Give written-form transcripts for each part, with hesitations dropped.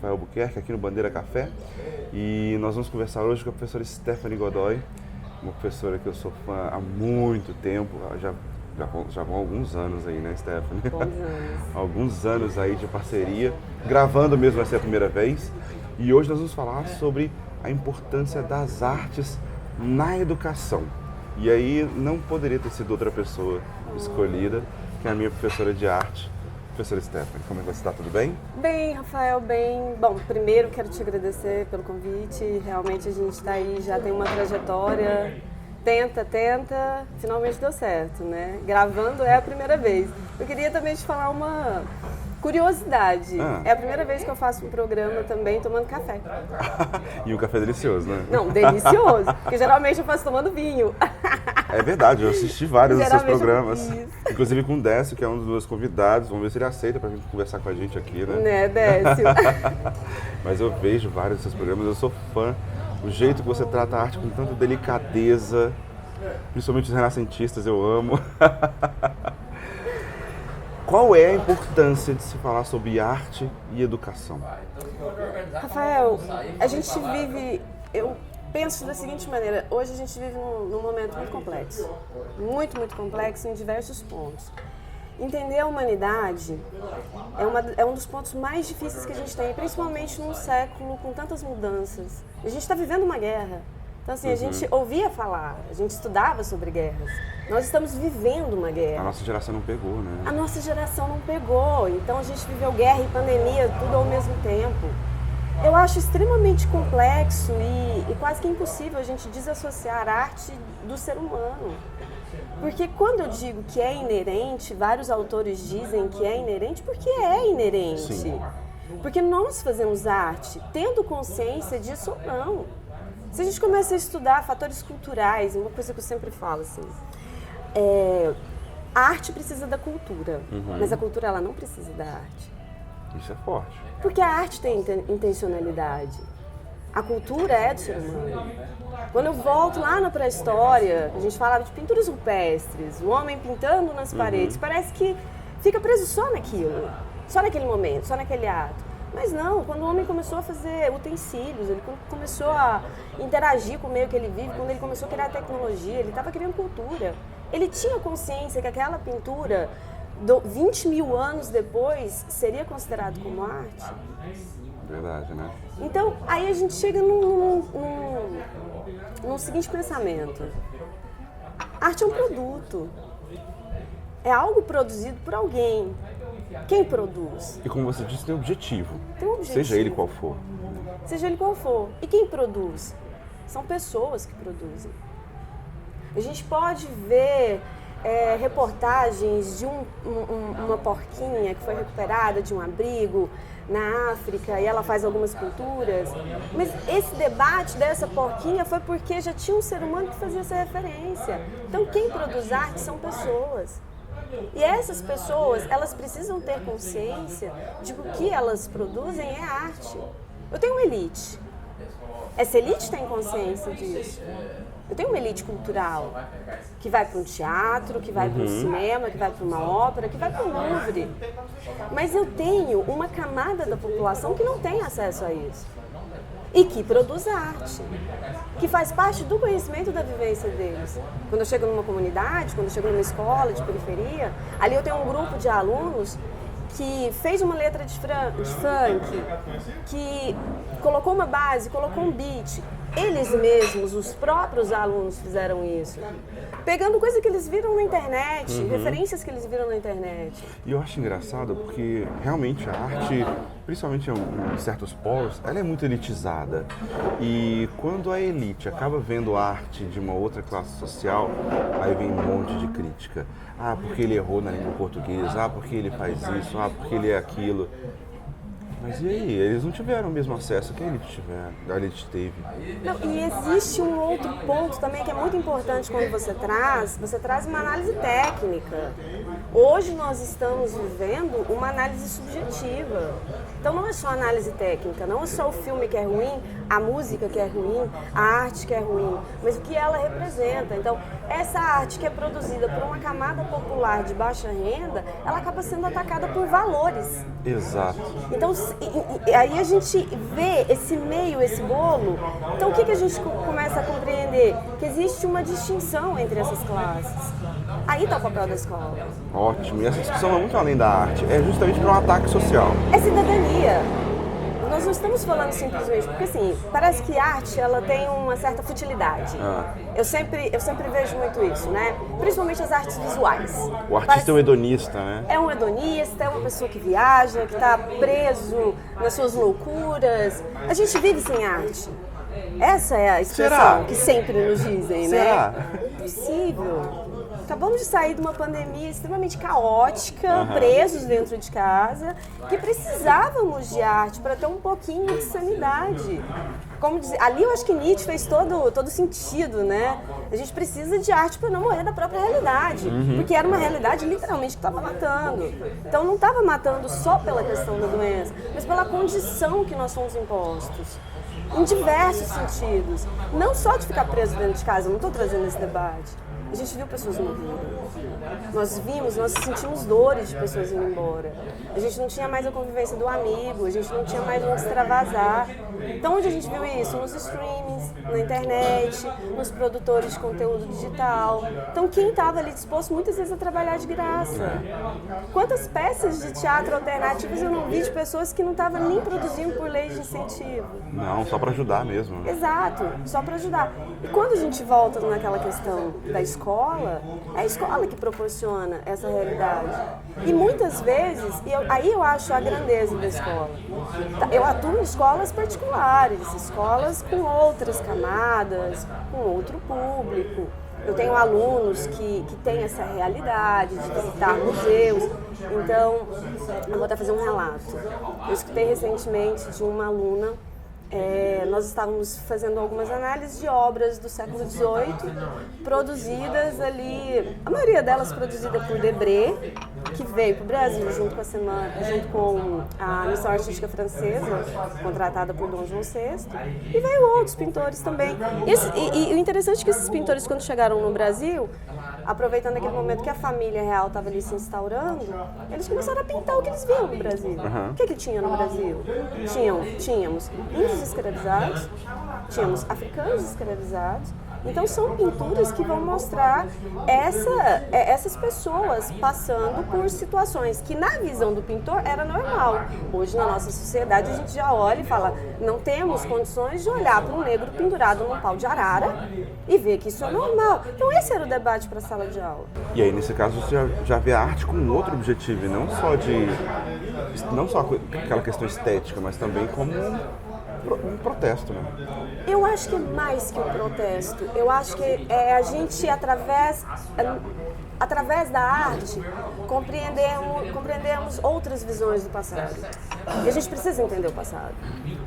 Rafael Albuquerque, aqui no Bandeira Café. E nós vamos conversar hoje com a professora Stephanie Godoy, uma professora que eu sou fã há muito tempo, já vão alguns anos aí, né, Stephanie? Bons anos. Alguns anos aí de parceria, gravando mesmo, vai ser a primeira vez. E hoje nós vamos falar sobre a importância das artes na educação. E aí não poderia ter sido outra pessoa escolhida que a minha professora de arte, professora Stephanie. Como é que você está? Tudo bem? Bem, Rafael, bem. Bom, primeiro quero te agradecer pelo convite. Realmente a gente está aí, já tem uma trajetória. Tenta, finalmente deu certo, né? Gravando é a primeira vez. Eu queria também te falar uma curiosidade. É a primeira vez que eu faço um programa também tomando café. E o café é delicioso, né? Não, delicioso. Porque geralmente eu faço tomando vinho. É verdade, eu assisti vários dos seus programas. Isso. Inclusive com o Décio, que é um dos meus convidados. Vamos ver se ele aceita pra vir conversar com a gente aqui, né? Né, Décio? Mas eu vejo vários dos seus programas, eu sou fã. O jeito que você trata a arte com tanta delicadeza, principalmente os renascentistas, eu amo. Qual é a importância de se falar sobre arte e educação? Rafael, a gente vive, eu penso da seguinte maneira, hoje a gente vive num momento muito complexo, muito complexo em diversos pontos. Entender a humanidade é um dos pontos mais difíceis que a gente tem, principalmente num século com tantas mudanças. A gente está vivendo uma guerra. Então, assim, a gente ouvia falar, a gente estudava sobre guerras. Nós estamos vivendo uma guerra. A nossa geração não pegou, né? A nossa geração não pegou. Então, a gente viveu guerra e pandemia, tudo ao mesmo tempo. Eu acho extremamente complexo e quase que impossível a gente desassociar a arte do ser humano. Porque quando eu digo que é inerente, vários autores dizem que é inerente porque é inerente. Sim. Porque nós fazemos arte tendo consciência disso ou não. Se a gente começa a estudar fatores culturais, uma coisa que eu sempre falo assim, a arte precisa da cultura, mas a cultura ela não precisa da arte. Isso é forte. Porque a arte tem intencionalidade. A cultura é do ser humano. Quando eu volto lá na pré-história, a gente falava de pinturas rupestres, o homem pintando nas paredes, parece que fica preso só naquilo, só naquele momento, só naquele ato. Mas não, quando o homem começou a fazer utensílios, ele começou a interagir com o meio que ele vive, quando ele começou a criar tecnologia, ele estava criando cultura. Ele tinha consciência que aquela pintura, 20 mil anos depois, seria considerado como arte. Verdade, né? Então, aí a gente chega num seguinte pensamento. A arte é um produto. É algo produzido por alguém. Quem produz? E como você disse, tem objetivo. Tem um objetivo. Seja ele qual for. Seja ele qual for. E quem produz? São pessoas que produzem. A gente pode ver reportagens de uma porquinha que foi recuperada de um abrigo na África e ela faz algumas pinturas. Mas esse debate dessa porquinha foi porque já tinha um ser humano que fazia essa referência. Então quem produz arte são pessoas. E essas pessoas, elas precisam ter consciência de que o que elas produzem é arte. Eu tenho uma elite. Essa elite tem consciência disso. Eu tenho uma elite cultural que vai para um teatro, que vai para um cinema, que vai para uma ópera, que vai para um Louvre. Mas eu tenho uma camada da população que não tem acesso a isso. E que produz arte, que faz parte do conhecimento da vivência deles. Quando eu chego numa comunidade, quando eu chego numa escola de periferia, ali eu tenho um grupo de alunos que fez uma letra de funk, que colocou uma base, colocou um beat. Eles mesmos, os próprios alunos fizeram isso. Pegando coisa que eles viram na internet, referências que eles viram na internet. E eu acho engraçado porque realmente a arte, principalmente em certos polos, ela é muito elitizada. E quando a elite acaba vendo a arte de uma outra classe social, aí vem um monte de crítica. Ah, porque ele errou na língua portuguesa, ah, porque ele faz isso, ah, porque ele é aquilo. Mas e aí? Eles não tiveram o mesmo acesso que a elite teve. Não, e existe um outro ponto também que é muito importante quando você traz uma análise técnica. Hoje nós estamos vivendo uma análise subjetiva. Então não é só análise técnica, não é só o filme que é ruim, a música que é ruim, a arte que é ruim, mas o que ela representa. Então, essa arte que é produzida por uma camada popular de baixa renda, ela acaba sendo atacada por valores. Exato. Então, aí a gente vê esse meio, esse bolo. Então, o que a gente começa a compreender? Que existe uma distinção entre essas classes. Aí está o papel da escola. Ótimo. E essa discussão vai muito além da arte. É justamente para um ataque social. É cidadania. Nós não estamos falando simplesmente, porque assim, parece que arte ela tem uma certa futilidade. Eu sempre vejo muito isso, né? Principalmente as artes visuais. O artista é um hedonista, né? É um hedonista, é uma pessoa que viaja, que está preso nas suas loucuras. A gente vive sem arte. Essa é a expressão que sempre nos dizem, Será? né? É possível. Acabamos de sair de uma pandemia extremamente caótica, presos dentro de casa, que precisávamos de arte para ter um pouquinho de sanidade. Como dizer, ali eu acho que Nietzsche fez todo sentido, né? A gente precisa de arte para não morrer da própria realidade, porque era uma realidade literalmente que estava matando. Então não estava matando só pela questão da doença, mas pela condição que nós fomos impostos. Em diversos sentidos. Não só de ficar preso dentro de casa, eu não estou trazendo esse debate. A gente viu pessoas morrendo. Nós sentimos dores de pessoas indo embora. A gente não tinha mais a convivência do amigo, a gente não tinha mais onde extravasar. Então, onde a gente viu isso? Nos streamings, na internet, nos produtores de conteúdo digital. Então, quem estava ali disposto muitas vezes a trabalhar de graça? Quantas peças de teatro alternativas eu não vi de pessoas que não estavam nem produzindo por lei de incentivo? Não, só para ajudar mesmo. Exato, só para ajudar. E quando a gente volta naquela questão da escola, é a escola que proporciona essa realidade. E muitas vezes, aí eu acho a grandeza da escola. Eu atuo em escolas particulares, escolas com outras camadas, com outro público. Eu tenho alunos que têm essa realidade de visitar museus. Então, eu vou até fazer um relato. Eu escutei recentemente de uma aluna. Nós estávamos fazendo algumas análises de obras do século XVIII, produzidas ali, a maioria delas produzida por Debré, que veio para o Brasil junto com a missão artística francesa, contratada por Dom João VI, e veio outros pintores também. E o interessante é que esses pintores, quando chegaram no Brasil, aproveitando aquele momento que a família real estava ali se instaurando, eles começaram a pintar o que eles viam no Brasil. O que tinha no Brasil? Tínhamos índios escravizados, tínhamos africanos escravizados. Então são pinturas que vão mostrar essas pessoas passando por situações que na visão do pintor era normal. Hoje na nossa sociedade a gente já olha e fala, não temos condições de olhar para um negro pendurado num pau de arara e ver que isso é normal. Então esse era o debate para a sala de aula. E aí nesse caso você já vê a arte com outro objetivo, e não só aquela questão estética, mas também como um protesto, né? Eu acho que é mais que um protesto. Eu acho que a gente, através da arte, compreendemos outras visões do passado. E a gente precisa entender o passado,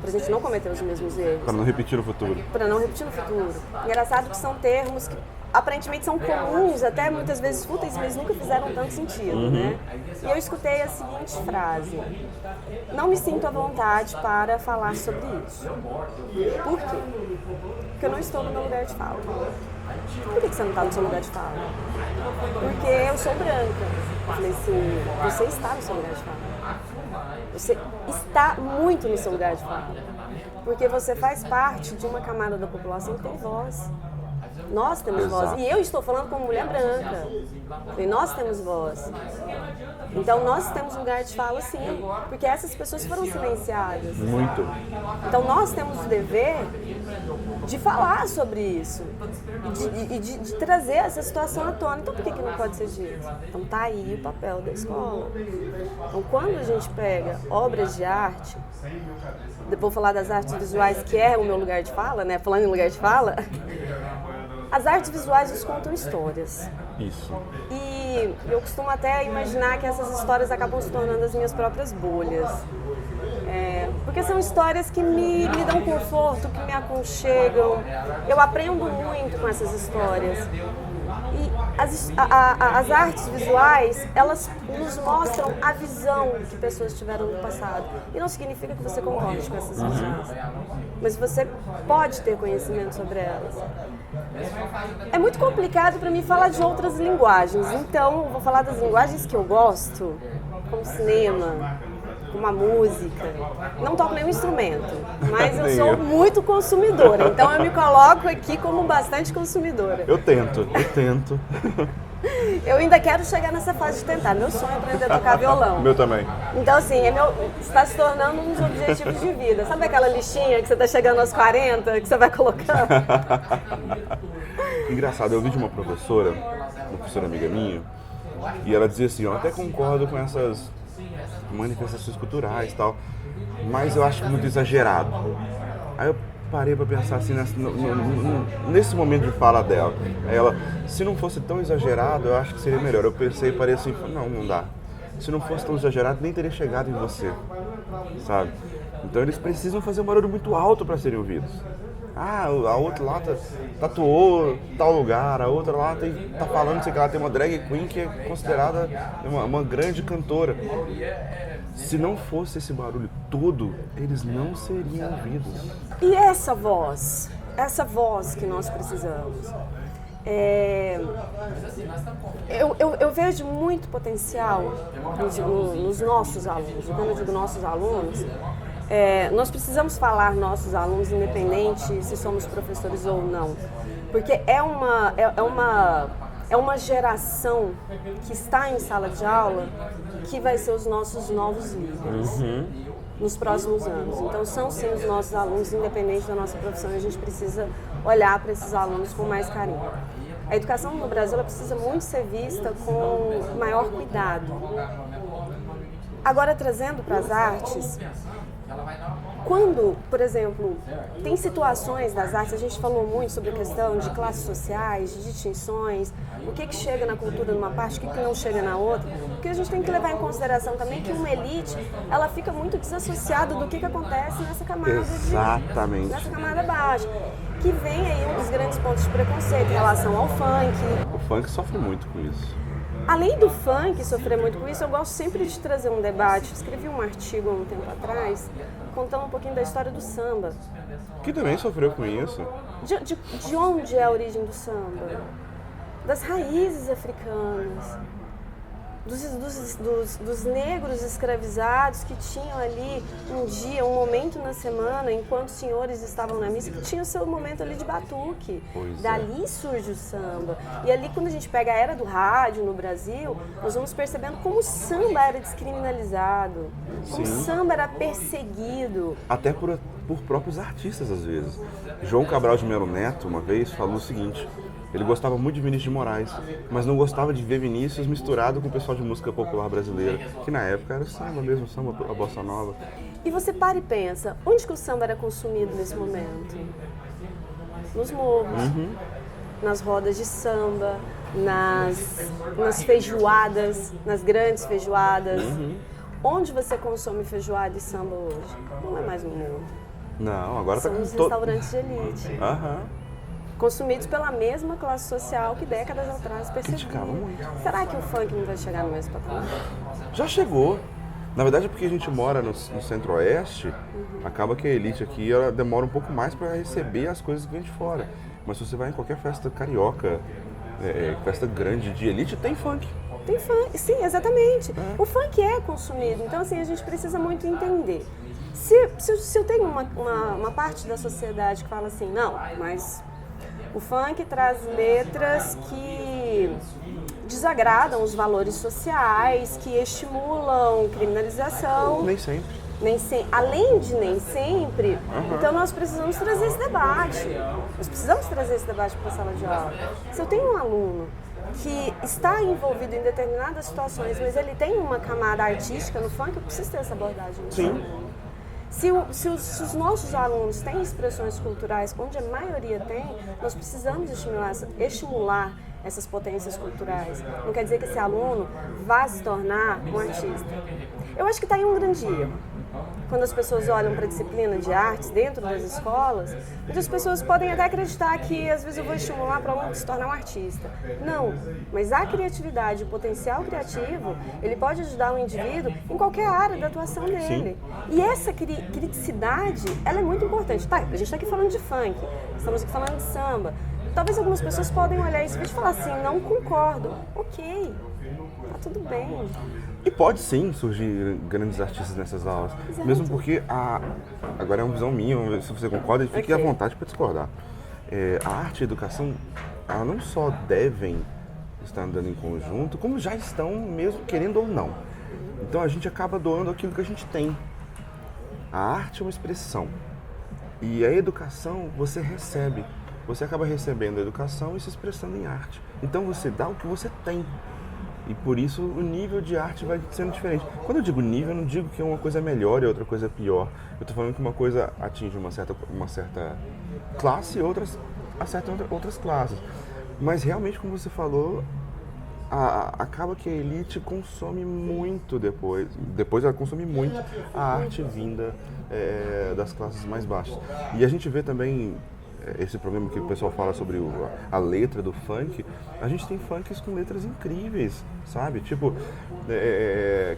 para a gente não cometer os mesmos erros. Para não repetir o futuro. Para não repetir no futuro. Engraçado que são termos que aparentemente são comuns, até muitas vezes fúteis, mas nunca fizeram tanto sentido, né? E eu escutei a seguinte frase: não me sinto à vontade para falar sobre isso. Por quê? Porque eu não estou no meu lugar de fala. Por que você não está no seu lugar de fala? Porque eu sou branca. Eu falei assim, você está no seu lugar de fala. Você está muito no seu lugar de fala. Porque você faz parte de uma camada da população que tem voz. Nós temos voz. E eu estou falando como mulher branca. E nós temos voz. Então nós temos lugar de fala, sim. Porque essas pessoas foram silenciadas. Muito. Então nós temos o dever de falar sobre isso. E de trazer essa situação à tona. Então por que não pode ser dito? Então tá aí o papel da escola. Então quando a gente pega obras de arte, vou falar das artes visuais, que é o meu lugar de fala, né? Falando em lugar de fala, as artes visuais nos contam histórias. Isso. E eu costumo até imaginar que essas histórias acabam se tornando as minhas próprias bolhas. Porque são histórias que me dão conforto, que me aconchegam. Eu aprendo muito com essas histórias. E as artes visuais, elas nos mostram a visão que pessoas tiveram no passado. E não significa que você concorde com essas visões. Mas você pode ter conhecimento sobre elas. É muito complicado para mim falar de outras linguagens. Então, eu vou falar das linguagens que eu gosto, como cinema, como a música. Não toco nenhum instrumento, mas eu sou muito consumidora. Então eu me coloco aqui como bastante consumidora. Eu tento. Eu ainda quero chegar nessa fase de tentar. Meu sonho é aprender a tocar violão. Meu também. Então, assim, está se tornando um dos objetivos de vida. Sabe aquela listinha que você está chegando aos 40, que você vai colocando? Engraçado, eu vi de uma professora amiga minha, e ela dizia assim, eu até concordo com essas manifestações culturais e tal, mas eu acho muito exagerado. Aí eu parei pra pensar assim, nesse momento de fala dela. Aí ela, se não fosse tão exagerado, eu acho que seria melhor. Eu pensei e parei assim, não dá. Se não fosse tão exagerado, nem teria chegado em você, sabe? Então eles precisam fazer um barulho muito alto para serem ouvidos. Ah, a outra lá tatuou tal lugar, a outra lá tá falando que ela tem uma drag queen que é considerada uma grande cantora. Se não fosse esse barulho todo, eles não seriam ouvidos. E essa voz que nós precisamos. Eu vejo muito potencial nos nossos alunos. Quando eu digo nossos alunos, nós precisamos falar nossos alunos, independente se somos professores ou não. Porque é uma geração que está em sala de aula que vai ser os nossos novos líderes nos próximos anos. Então, são sim os nossos alunos, independente da nossa profissão, e a gente precisa olhar para esses alunos com mais carinho. A educação no Brasil ela precisa muito ser vista com maior cuidado. Agora, trazendo para as artes, quando, por exemplo, tem situações das artes, a gente falou muito sobre a questão de classes sociais, de distinções, o que chega na cultura numa parte, o que não chega na outra, porque a gente tem que levar em consideração também que uma elite, ela fica muito desassociada do que acontece nessa camada nessa camada baixa, que vem aí um dos grandes pontos de preconceito em relação ao funk. O funk sofre muito com isso. Além do funk sofrer muito com isso, eu gosto sempre de trazer um debate. Escrevi um artigo há um tempo atrás, contando um pouquinho da história do samba. Que também sofreu com isso. De onde é a origem do samba? Das raízes africanas. Dos negros escravizados que tinham ali um dia, um momento na semana, enquanto os senhores estavam na missa, que tinha o seu momento ali de batuque. Dali surge o samba. E ali, quando a gente pega a era do rádio no Brasil, nós vamos percebendo como o samba era descriminalizado, como o samba era perseguido. Até por próprios artistas, às vezes. João Cabral de Melo Neto, uma vez, falou o seguinte: ele gostava muito de Vinícius de Moraes, mas não gostava de ver Vinícius misturado com o pessoal de música popular brasileira, que na época era o samba mesmo, samba, a bossa nova. E você para e pensa, onde que o samba era consumido nesse momento? Nos morros, nas rodas de samba, nas feijoadas, nas grandes feijoadas. Onde você consome feijoada e samba hoje? Não é mais no morro. Não, agora são nos restaurantes de elite. Consumidos pela mesma classe social que décadas atrás percebia. Será que o funk não vai chegar no mesmo patamar? Já chegou. Na verdade é porque a gente mora no centro-oeste, acaba que a elite aqui ela demora um pouco mais para receber as coisas que vêm de fora. Mas se você vai em qualquer festa carioca, festa grande de elite, tem funk. Tem funk, sim, exatamente. O funk é consumido, então assim, a gente precisa muito entender. Se eu tenho uma parte da sociedade que fala assim, não, mas o funk traz letras que desagradam os valores sociais, que estimulam criminalização. Nem sempre. Além de nem sempre, então nós precisamos trazer esse debate. Nós precisamos trazer esse debate para a sala de aula. Se eu tenho um aluno que está envolvido em determinadas situações, mas ele tem uma camada artística no funk, eu preciso ter essa abordagem. Sim. Se os nossos alunos têm expressões culturais, onde a maioria tem, nós precisamos estimular essas potências culturais. Não quer dizer que esse aluno vá se tornar um artista. Eu acho que está aí um grande erro. quando as pessoas olham para a disciplina de artes dentro das escolas, muitas pessoas podem até acreditar que às vezes eu vou estimular para o aluno se tornar um artista. Não, mas a criatividade, o potencial criativo, ele pode ajudar o indivíduo em qualquer área da atuação dele. Sim. E essa criticidade, ela é muito importante. Tá, a gente está aqui falando de funk, estamos aqui falando de samba. Talvez algumas pessoas podem olhar esse vídeo e falar assim, não concordo. Ok, tá tudo bem. E pode sim surgir grandes artistas nessas aulas. Exato. Mesmo porque, agora é uma visão minha, se você concorda, fique à vontade para discordar. A arte e a educação, elas não só devem estar andando em conjunto, como já estão mesmo querendo ou não. Então a gente acaba doando aquilo que a gente tem. A arte é uma expressão. E a educação você recebe. Você acaba recebendo a educação e se expressando em arte. Então você dá o que você tem. E por isso o nível de arte vai sendo diferente. Quando eu digo nível, eu não digo que uma coisa é melhor e outra coisa é pior. Eu estou falando que uma coisa atinge uma certa classe e outras acertam outras classes. Mas realmente, como você falou, acaba que a elite consome muito depois ela consome muito a arte vinda das classes mais baixas. E a gente vê também esse problema que o pessoal fala sobre a letra do funk. A gente tem funks com letras incríveis, sabe? Tipo,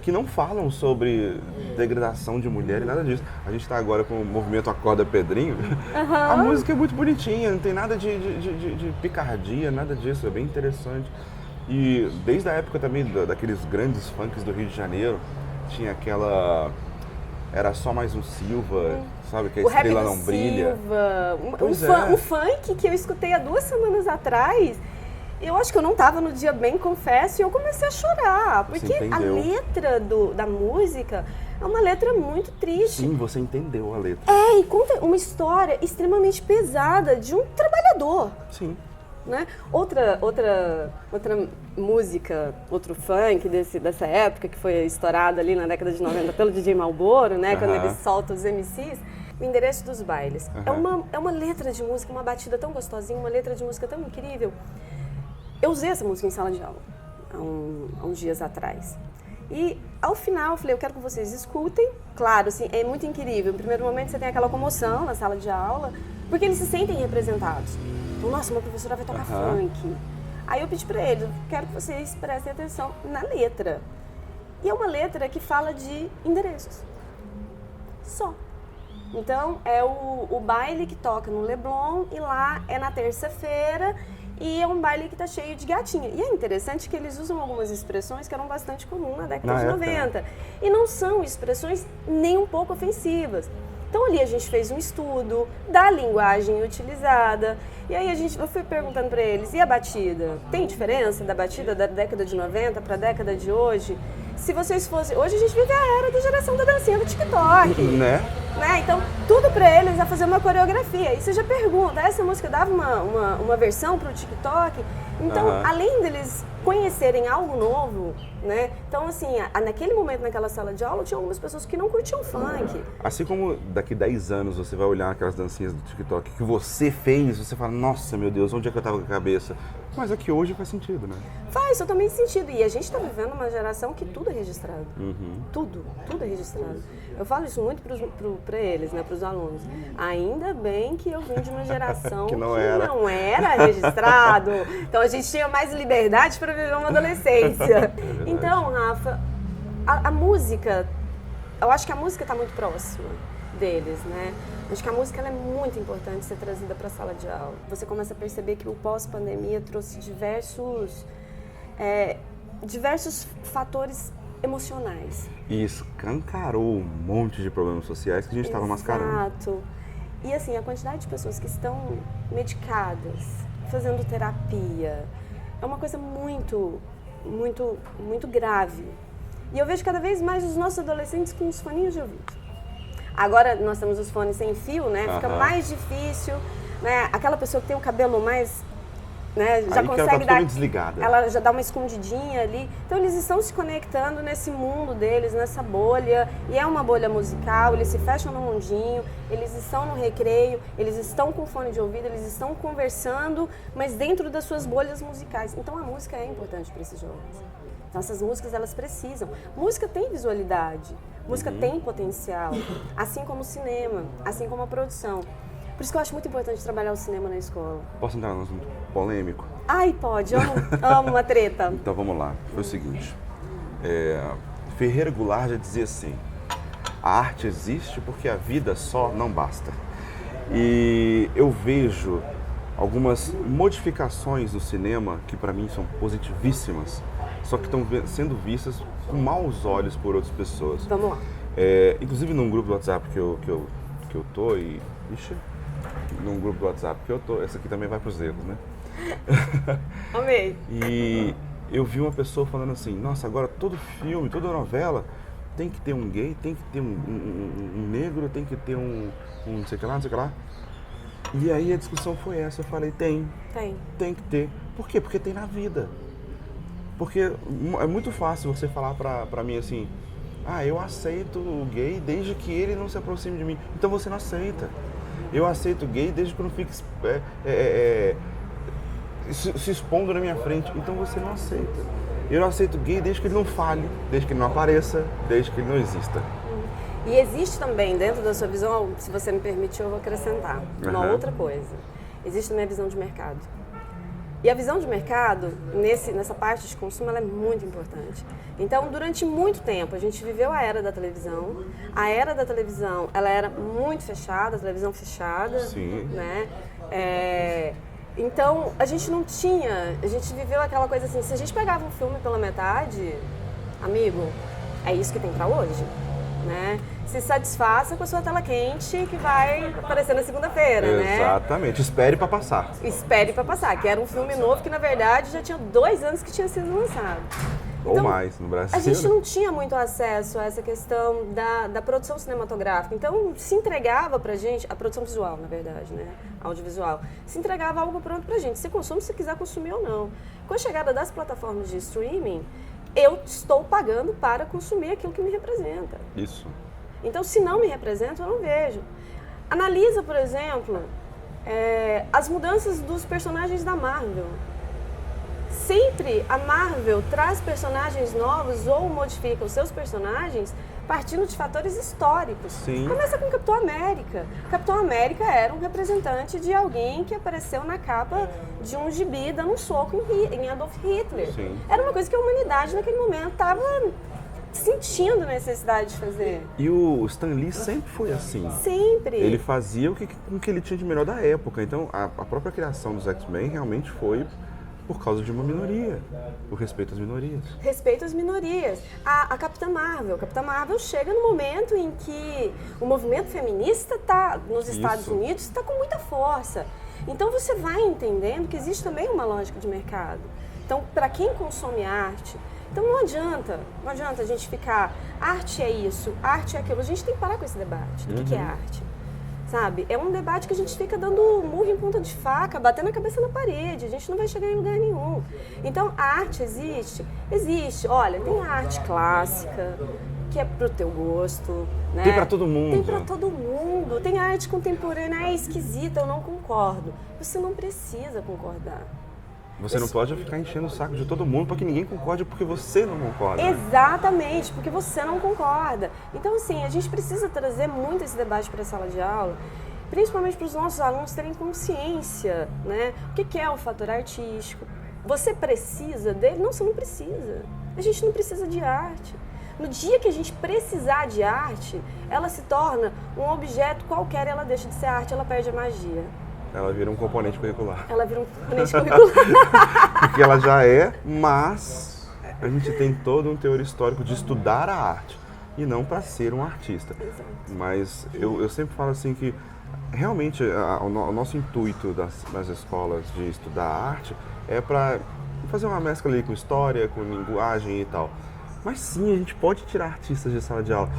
que não falam sobre degradação de mulher e nada disso. A gente tá agora com o movimento Acorda Pedrinho. Uhum. A música é muito bonitinha, não tem nada de picardia, nada disso, é bem interessante. E desde a época também daqueles grandes funks do Rio de Janeiro, tinha aquela... Era só mais um Silva, sabe? Que a estrela não brilha. O funk que eu escutei há 2 semanas atrás, eu acho que eu não estava no dia bem, confesso, e eu comecei a chorar. Porque a letra da música é uma letra muito triste. Sim, você entendeu a letra. E conta uma história extremamente pesada de um trabalhador. Sim. Né? Outra música, outro funk dessa época que foi estourado ali na década de 90 pelo DJ Malboro, né? Quando ele solta os MCs, O Endereço dos Bailes. É uma letra de música, uma batida tão gostosinha, uma letra de música tão incrível. Eu usei essa música em sala de aula há uns dias atrás. E ao final eu falei, eu quero que vocês escutem. Claro, assim, é muito incrível. No primeiro momento você tem aquela comoção na sala de aula, porque eles se sentem representados. Nossa, uma professora vai tocar funk. Aí eu pedi pra eles, quero que vocês prestem atenção na letra. E é uma letra que fala de endereços. Só. Então, é o baile que toca no Leblon e lá é na terça-feira e é um baile que tá cheio de gatinha. E é interessante que eles usam algumas expressões que eram bastante comuns na década de 90. E não são expressões nem um pouco ofensivas. Então ali a gente fez um estudo da linguagem utilizada e aí eu fui perguntando para eles, e a batida? Tem diferença da batida da década de 90 para a década de hoje? Se vocês fossem... Hoje a gente vive a era da geração da dancinha do TikTok. Né? Então tudo para eles é fazer uma coreografia. E você já pergunta, essa música dava uma versão para o TikTok? Então, além deles conhecerem algo novo, né? Então, assim, naquele momento, naquela sala de aula, tinha algumas pessoas que não curtiam funk. Assim como daqui 10 anos você vai olhar aquelas dancinhas do TikTok que você fez, você fala, nossa, meu Deus, onde é que eu tava com a cabeça? Mas aqui hoje faz sentido, né? Faz totalmente sentido. E a gente tá vivendo uma geração que tudo é registrado. Tudo é registrado. Eu falo isso muito para eles, né, para os alunos. Ainda bem que eu vim de uma geração que não era registrado. Então a gente tinha mais liberdade para viver uma adolescência. Então, Rafa, a música, eu acho que a música está muito próxima deles, né? Acho que a música ela é muito importante ser trazida para a sala de aula. Você começa a perceber que o pós-pandemia trouxe diversos fatores emocionais. E escancarou um monte de problemas sociais que a gente estava mascarando. Exato. E assim, a quantidade de pessoas que estão medicadas, fazendo terapia, é uma coisa muito, muito, muito grave. E eu vejo cada vez mais os nossos adolescentes com os foninhos de ouvido. Agora nós temos os fones sem fio, né? Fica mais difícil, né? Aquela pessoa que tem o cabelo mais... Né, já consegue dar, desligada. Ela já dá uma escondidinha ali. Então eles estão se conectando nesse mundo deles, nessa bolha, e é uma bolha musical, eles se fecham no mundinho, eles estão no recreio, eles estão com fone de ouvido, eles estão conversando, mas dentro das suas bolhas musicais. Então a música é importante para esses jovens. Então essas músicas elas precisam. Música tem visualidade. Música tem potencial, assim como o cinema, assim como a produção. Por isso que eu acho muito importante trabalhar o cinema na escola. Posso entrar num assunto polêmico? Ai, pode, amo uma treta. Então vamos lá. Foi o seguinte. Ferreira Goulart já dizia assim: a arte existe porque a vida só não basta. E eu vejo algumas modificações no cinema que para mim são positivíssimas, só que estão sendo vistas com maus olhos por outras pessoas. Vamos lá. Inclusive num grupo do WhatsApp que eu tô e... Ixi, num grupo do WhatsApp que eu tô, essa aqui também vai pros erros, né? Amei. E eu vi uma pessoa falando assim: nossa, agora todo filme, toda novela tem que ter um gay, tem que ter um negro, tem que ter um não sei o que lá, não sei o que lá. E aí a discussão foi essa, eu falei: tem que ter. Por quê? Porque tem na vida. Porque é muito fácil você falar pra mim assim: ah, eu aceito o gay desde que ele não se aproxime de mim. Então você não aceita. Eu aceito o gay desde que eu não fique se expondo na minha frente. Então você não aceita. Eu não aceito gay desde que ele não fale, desde que ele não apareça, desde que ele não exista. E existe também, dentro da sua visão, se você me permitir, eu vou acrescentar uma outra coisa. Existe também a visão de mercado. E a visão de mercado, nessa parte de consumo, ela é muito importante. Então, durante muito tempo, a gente viveu a era da televisão. A era da televisão, ela era muito fechada, a televisão fechada. Sim. Né? Então, a gente não tinha, a gente viveu aquela coisa assim, se a gente pegava um filme pela metade, amigo, é isso que tem pra hoje, né? Se satisfaça com a sua tela quente que vai aparecer na segunda-feira, né? Exatamente, espere pra passar. Espere pra passar, que era um filme novo que na verdade já tinha 2 anos que tinha sido lançado. Ou então, mais no Brasil. A gente não tinha muito acesso a essa questão da produção cinematográfica. Então, se entregava pra gente, a produção visual, na verdade, né? Audiovisual. Se entregava algo pronto pra gente. Se consome, se quiser consumir ou não. Com a chegada das plataformas de streaming, eu estou pagando para consumir aquilo que me representa. Isso. Então, se não me representa, eu não vejo. Analisa, por exemplo, as mudanças dos personagens da Marvel. Sempre a Marvel traz personagens novos ou modifica os seus personagens partindo de fatores históricos. Sim. Começa com Capitão América. Capitão América era um representante de alguém que apareceu na capa de um gibi dando um soco em Adolf Hitler. Sim. Era uma coisa que a humanidade naquele momento estava sentindo necessidade de fazer. E o Stan Lee sempre foi assim. Sempre. Ele fazia o que ele tinha de melhor da época. Então, a própria criação dos X-Men realmente foi por causa de uma minoria, por respeito às minorias. Respeito às minorias. A Capitã Marvel. A Capitã Marvel chega no momento em que o movimento feminista está nos Estados Unidos, está com muita força. Então você vai entendendo que existe também uma lógica de mercado. Então, para quem consome arte, então não adianta a gente ficar, arte é isso, arte é aquilo. A gente tem que parar com esse debate do que é arte. Sabe? É um debate que a gente fica dando murro em ponta de faca, batendo a cabeça na parede, a gente não vai chegar em lugar nenhum. Então, a arte existe? Existe. Olha, tem a arte clássica, que é pro teu gosto, né? Tem pra todo mundo. Tem pra todo mundo. Tem a arte contemporânea, é esquisita, eu não concordo. Você não precisa concordar. Você não pode ficar enchendo o saco de todo mundo para que ninguém concorde porque você não concorda. Exatamente, porque você não concorda. Então, assim, a gente precisa trazer muito esse debate para a sala de aula, principalmente para os nossos alunos terem consciência, né? O que é o fator artístico? Você precisa dele? Não, você não precisa. A gente não precisa de arte. No dia que a gente precisar de arte, ela se torna um objeto qualquer, ela deixa de ser arte, ela perde a magia. Ela vira um componente curricular. Ela vira um componente curricular. Porque ela já é, mas a gente tem todo um teor histórico de estudar a arte e não para ser um artista. Exato. Mas eu sempre falo assim que realmente o nosso intuito das escolas de estudar arte é para fazer uma mescla ali com história, com linguagem e tal. Mas sim, a gente pode tirar artistas de sala de aula.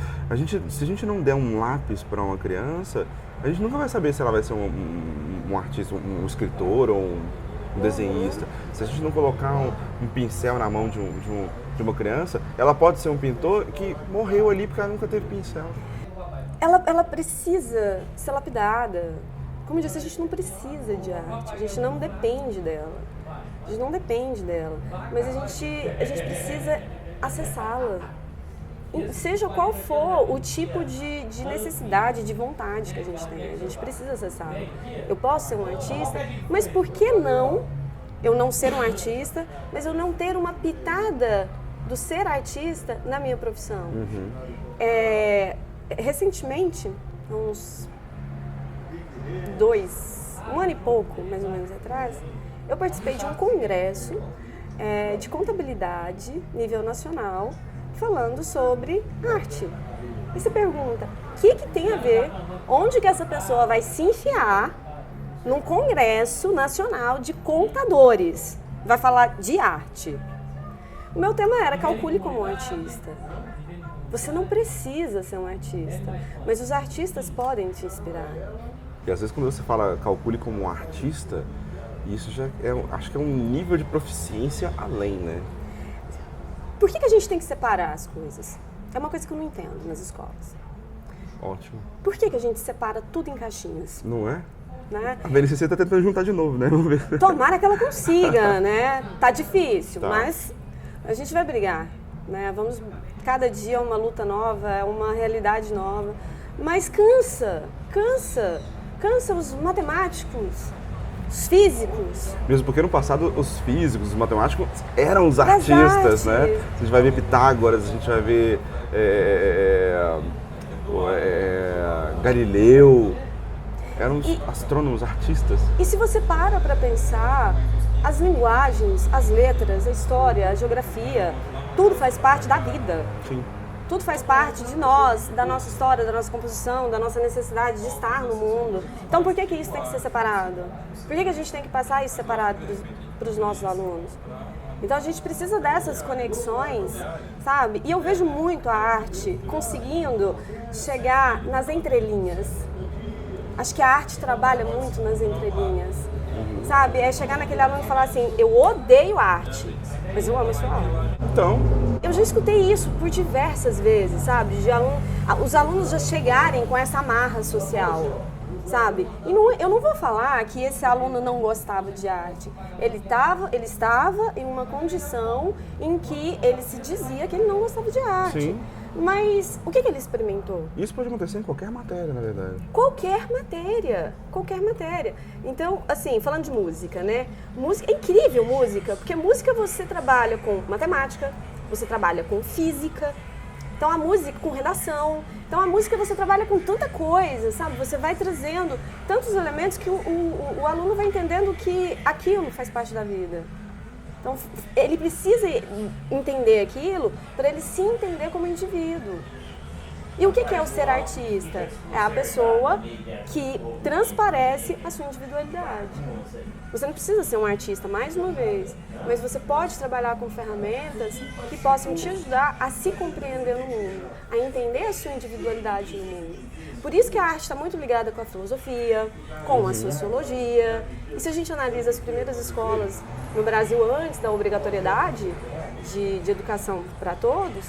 Se a gente não der um lápis para uma criança, a gente nunca vai saber se ela vai ser um artista, um escritor ou um desenhista. Se a gente não colocar um pincel na mão de uma criança, ela pode ser um pintor que morreu ali porque ela nunca teve pincel. Ela precisa ser lapidada. Como eu disse, a gente não precisa de arte, a gente não depende dela. A gente não depende dela, mas a gente precisa acessá-la. seja qual for o tipo de necessidade, de vontade que a gente tem. A gente precisa acessar. Eu posso ser um artista, mas por que não eu não ser um artista, mas eu não ter uma pitada do ser artista na minha profissão? Recentemente, uns um ano e pouco, mais ou menos atrás, eu participei de um congresso de contabilidade, nível nacional, falando sobre arte. E você pergunta, o que tem a ver, onde que essa pessoa vai se enfiar num congresso nacional de contadores? Vai falar de arte. O meu tema era calcule como um artista. Você não precisa ser um artista, mas os artistas podem te inspirar. E às vezes quando você fala calcule como um artista, isso já acho que é um nível de proficiência além, né? Por que a gente tem que separar as coisas? É uma coisa que eu não entendo nas escolas. Ótimo. Por que a gente separa tudo em caixinhas? Não é? Né? A BNCC tá tentando juntar de novo, né? Vamos ver. Tomara que ela consiga, né? Tá difícil, Tá. mas a gente vai brigar, né? Cada dia é uma luta nova, é uma realidade nova. Mas cansa os matemáticos, os físicos. Mesmo porque no passado os físicos, os matemáticos eram os artistas, né? A gente vai ver Pitágoras, a gente vai ver Galileu, eram os astrônomos, artistas. E se você para pensar, as linguagens, as letras, a história, a geografia, tudo faz parte da vida. Sim. Tudo faz parte de nós, da nossa história, da nossa composição, da nossa necessidade de estar no mundo. Então por que isso tem que ser separado? Por que a gente tem que passar isso separado para os nossos alunos? Então a gente precisa dessas conexões, sabe? E eu vejo muito a arte conseguindo chegar nas entrelinhas. Acho que a arte trabalha muito nas entrelinhas, sabe? É chegar naquele aluno e falar assim, eu odeio arte, mas eu amo a sua aula. Então, eu já escutei isso por diversas vezes, sabe? Os alunos já chegarem com essa amarra social, sabe? E eu não vou falar que esse aluno não gostava de arte. Ele estava em uma condição em que ele se dizia que ele não gostava de arte. Sim. Mas o que ele experimentou? Isso pode acontecer em qualquer matéria, na verdade. Qualquer matéria. Então, assim, falando de música, né? Música, é incrível música, porque música você trabalha com matemática, você trabalha com física, então a música com redação. Então a música você trabalha com tanta coisa, sabe? Você vai trazendo tantos elementos que o aluno vai entendendo que aquilo faz parte da vida. Então, ele precisa entender aquilo para ele se entender como indivíduo. E o que é o ser artista? É a pessoa que transparece a sua individualidade. Você não precisa ser um artista, mais uma vez, mas você pode trabalhar com ferramentas que possam te ajudar a se compreender no mundo, a entender a sua individualidade no mundo. Por isso que a arte está muito ligada com a filosofia, com a sociologia. E se a gente analisa as primeiras escolas no Brasil antes da obrigatoriedade de educação para todos,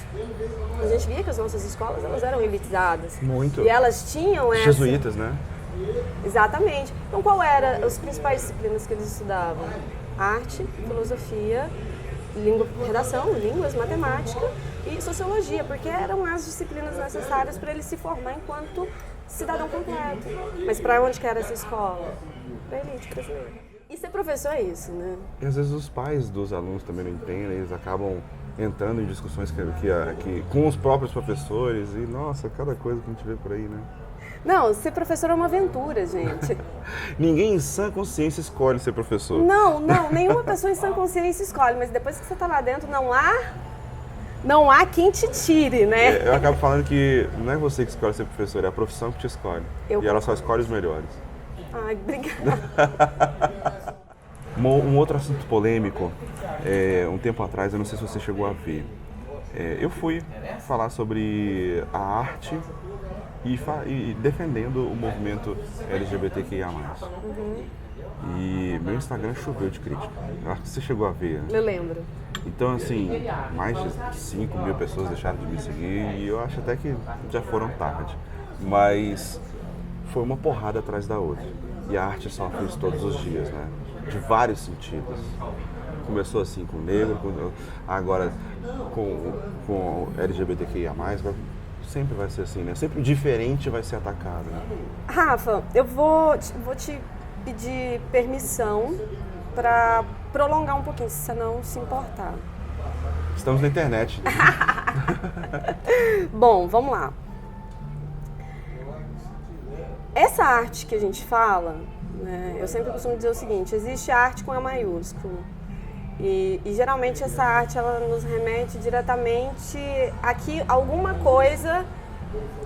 a gente via que as nossas escolas elas eram elitizadas. Muito. E elas tinham essa... Jesuítas, né? Exatamente. Então, qual eram as principais disciplinas que eles estudavam? Arte, filosofia, redação, línguas, matemática e sociologia, porque eram as disciplinas necessárias para ele se formar enquanto cidadão completo. Mas para onde que era essa escola? Para a elite brasileira. E ser professor é isso, né? E às vezes os pais dos alunos também não entendem, eles acabam entrando em discussões que com os próprios professores e, nossa, cada coisa que a gente vê por aí, né? Não, ser professor é uma aventura, gente. Ninguém em sã consciência escolhe ser professor. Não, nenhuma pessoa em sã consciência escolhe, mas depois que você está lá dentro, não há quem te tire, né? Eu acabo falando que não é você que escolhe ser professor, é a profissão que te escolhe. E ela só escolhe os melhores. Ai, obrigada. Um outro assunto polêmico, um tempo atrás, eu não sei se você chegou a ver. Eu fui falar sobre a arte e defendendo o movimento LGBTQIA+. E meu Instagram choveu de crítica. Eu acho que você chegou a ver. Eu lembro. Então, assim, mais de 5 mil pessoas deixaram de me seguir e eu acho até que já foram tarde. Mas foi uma porrada atrás da outra. E a arte sofre isso todos os dias, né? De vários sentidos. começou assim com o negro, agora com LGBTQIA+, sempre vai ser assim, né? Sempre o diferente vai ser atacado, né? Rafa, eu vou te pedir permissão para prolongar um pouquinho, se você não se importar. Estamos na internet. Né? Bom, vamos lá. Essa arte que a gente fala, né, eu sempre costumo dizer o seguinte, existe arte com A maiúsculo. E geralmente essa arte ela nos remete diretamente a alguma coisa